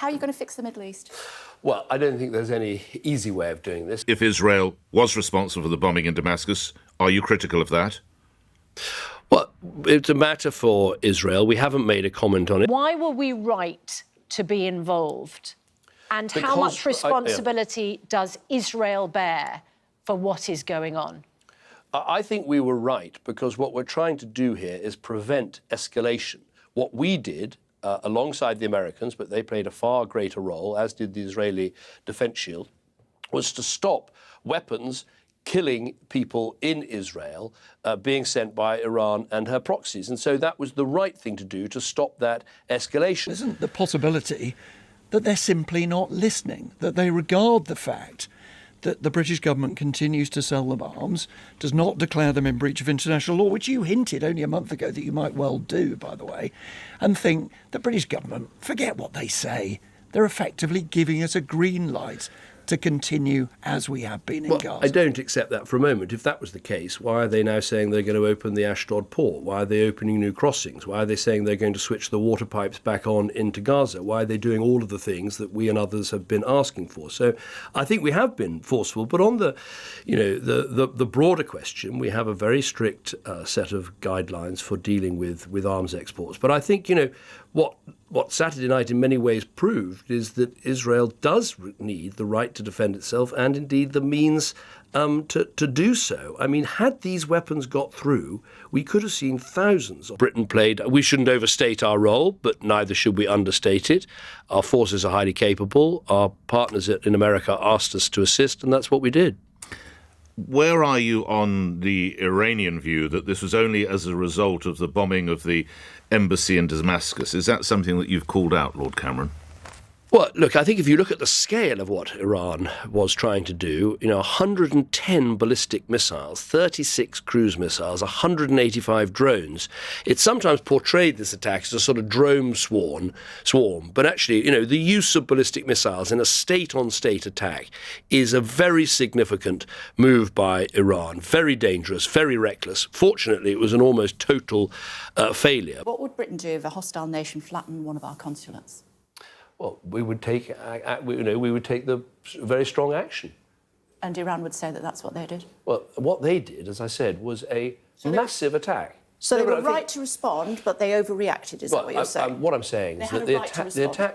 How are you going to fix the Middle East? Well, I don't think there's any easy way of doing this. If Israel was responsible for the bombing in Damascus, are you critical of that? Well, it's a matter for Israel. We haven't made a comment on it. Why were we right to be involved? And how much responsibility does Israel bear for what is going on? I think we were right because what we're trying to do here is prevent escalation. What we did, alongside the Americans, but they played a far greater role, as did the Israeli Defense Shield, was to stop weapons killing people in Israel being sent by Iran and her proxies. And so that was the right thing to do to stop that escalation. Isn't the possibility that they're simply not listening, that they regard the fact that the British government continues to sell them arms, does not declare them in breach of international law, which you hinted only a month ago that you might well do, by the way, and think the British government, forget what they say, they're effectively giving us a green light to continue as we have been in Gaza. I don't accept that for a moment. If that was the case, why are they now saying they're going to open the Ashdod port? Why are they opening new crossings? Why are they saying they're going to switch the water pipes back on into Gaza? Why are they doing all of the things that we and others have been asking for? So I think we have been forceful. But on the, the broader question, we have a very strict set of guidelines for dealing with arms exports. But I think, what Saturday night in many ways proved is that Israel does need the right to defend itself and indeed the means to do so. I mean, had these weapons got through, we could have seen thousands. Britain played, we shouldn't overstate our role, but neither should we understate it. Our forces are highly capable. Our partners in America asked us to assist, and that's what we did. Where are you on the Iranian view that this was only as a result of the bombing of the embassy in Damascus? Is that something that you've called out, Lord Cameron? Well, look, I think if you look at the scale of what Iran was trying to do, 110 ballistic missiles, 36 cruise missiles, 185 drones. It's sometimes portrayed, this attack, as a sort of drone swarm. But actually, the use of ballistic missiles in a state-on-state attack is a very significant move by Iran. Very dangerous, very reckless. Fortunately, it was an almost total failure. What would Britain do if a hostile nation flattened one of our consulates? Well, we would take the very strong action. And Iran would say that that's what they did? Well, what they did, as I said, was a massive attack. So they were right to respond, but they overreacted, is that what you're saying? What I'm saying is that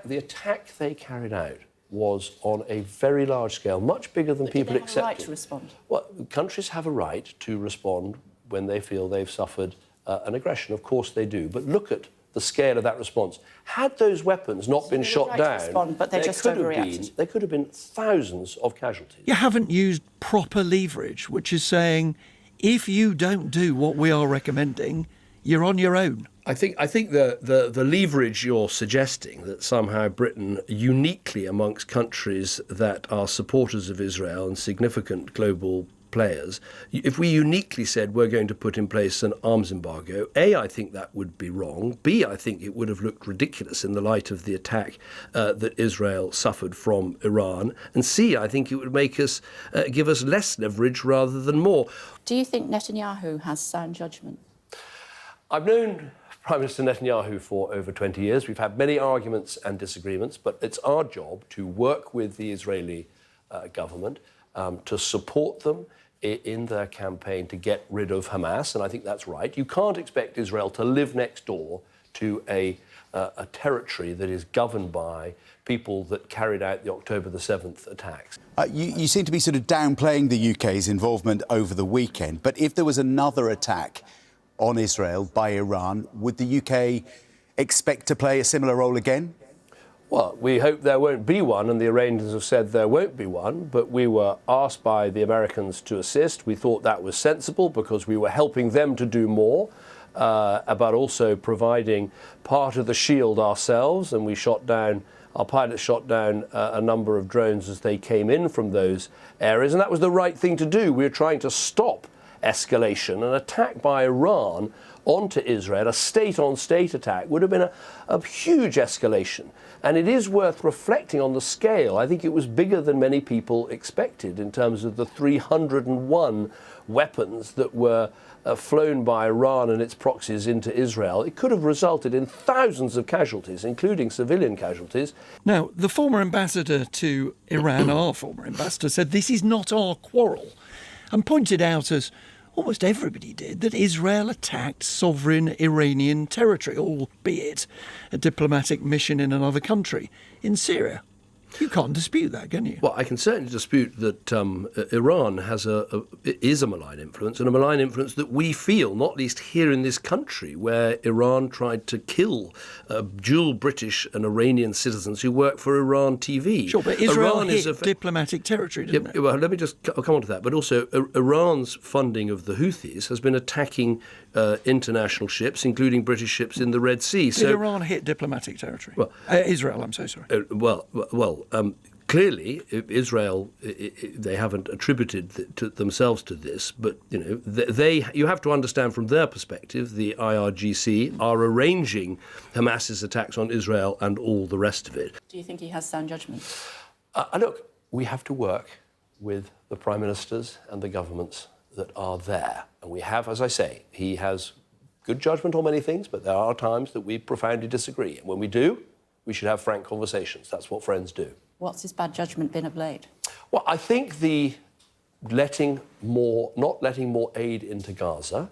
the attack they carried out was on a very large scale, much bigger than people accepted. They have a right to respond? Well, countries have a right to respond when they feel they've suffered an aggression. Of course they do. But look at the scale of that response. Had those weapons not been shot down, but they just overreacted. There could have been thousands of casualties. You haven't used proper leverage, which is saying, if you don't do what we are recommending, you're on your own. I think the leverage you're suggesting, that somehow Britain, uniquely amongst countries that are supporters of Israel and significant global players, if we uniquely said we're going to put in place an arms embargo, A, I think that would be wrong. B, I think it would have looked ridiculous in the light of the attack that Israel suffered from Iran. And C, I think it would make us give us less leverage rather than more. Do you think Netanyahu has sound judgment? I've known Prime Minister Netanyahu for over 20 years. We've had many arguments and disagreements, but it's our job to work with the Israeli government to support them in their campaign to get rid of Hamas, and I think that's right. You can't expect Israel to live next door to a territory that is governed by people that carried out the October the 7th attacks. You seem to be sort of downplaying the UK's involvement over the weekend, but if there was another attack on Israel by Iran, would the UK expect to play a similar role again? Well, we hope there won't be one, and the Iranians have said there won't be one, but we were asked by the Americans to assist. We thought that was sensible because we were helping them to do more, but also providing part of the shield ourselves, and our pilots shot down a number of drones as they came in from those areas, and that was the right thing to do. We were trying to stop escalation. An attack by Iran onto Israel, a state-on-state attack, would have been a huge escalation. And it is worth reflecting on the scale. I think it was bigger than many people expected in terms of the 301 weapons that were flown by Iran and its proxies into Israel. It could have resulted in thousands of casualties, including civilian casualties. Now, the former ambassador to Iran, our former ambassador, said this is not our quarrel, and pointed out, as almost everybody did, that Israel attacked sovereign Iranian territory, albeit a diplomatic mission in another country, in Syria. You can't dispute that, can you? Well, I can certainly dispute that Iran is a malign influence, and a malign influence that we feel, not least here in this country, where Iran tried to kill dual British and Iranian citizens who work for Iran TV. Sure, but Israel hit diplomatic territory, didn't it? Well, let me I'll come on to that. But also, Iran's funding of the Houthis has been attacking international ships, including British ships in the Red Sea. Did Iran hit diplomatic territory? Well, Israel, I'm so sorry. Clearly, Israel, they haven't attributed themselves to this, but you have to understand from their perspective, the IRGC are arranging Hamas's attacks on Israel and all the rest of it. Do you think he has sound judgment? Look, we have to work with the prime ministers and the governments that are there. And we have, as I say, he has good judgment on many things, but there are times that we profoundly disagree. And when we do, we should have frank conversations. That's what friends do. What's his bad judgment been of late? Well, I think the not letting more aid into Gaza,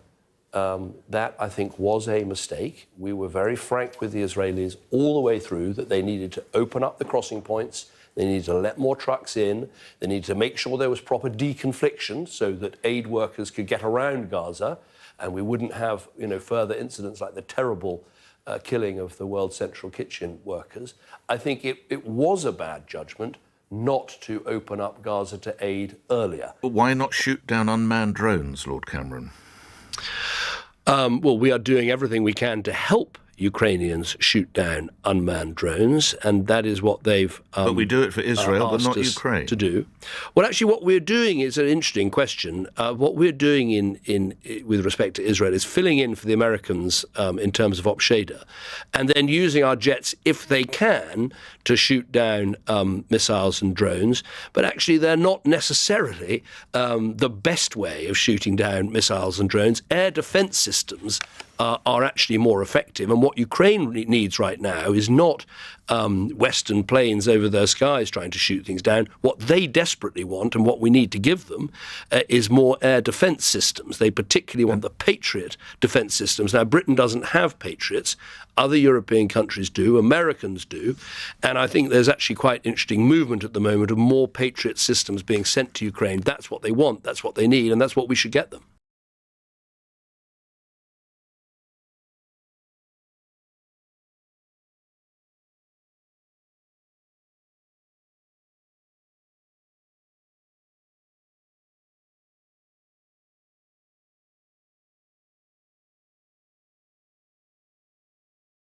that I think was a mistake. We were very frank with the Israelis all the way through that they needed to open up the crossing points. They needed to let more trucks in. They needed to make sure there was proper deconfliction so that aid workers could get around Gaza and we wouldn't have, further incidents like the terrible killing of the World Central Kitchen workers. I think it was a bad judgment not to open up Gaza to aid earlier. But why not shoot down unmanned drones, Lord Cameron? Well, we are doing everything we can to help Ukrainians shoot down unmanned drones, and that is what they've but we do it for Israel, but not Ukraine. To do. Well, actually, what we're doing is an interesting question. What we're doing with respect to Israel is filling in for the Americans in terms of Opsheda, and then using our jets, if they can, to shoot down missiles and drones. But actually, they're not necessarily the best way of shooting down missiles and drones. Air defense systems are actually more effective. And what Ukraine needs right now is not Western planes over their skies trying to shoot things down. What they desperately want, and what we need to give them, is more air defense systems. They particularly want the Patriot defense systems. Now, Britain doesn't have Patriots. Other European countries do. Americans do. And I think there's actually quite interesting movement at the moment of more Patriot systems being sent to Ukraine. That's what they want. That's what they need. And that's what we should get them.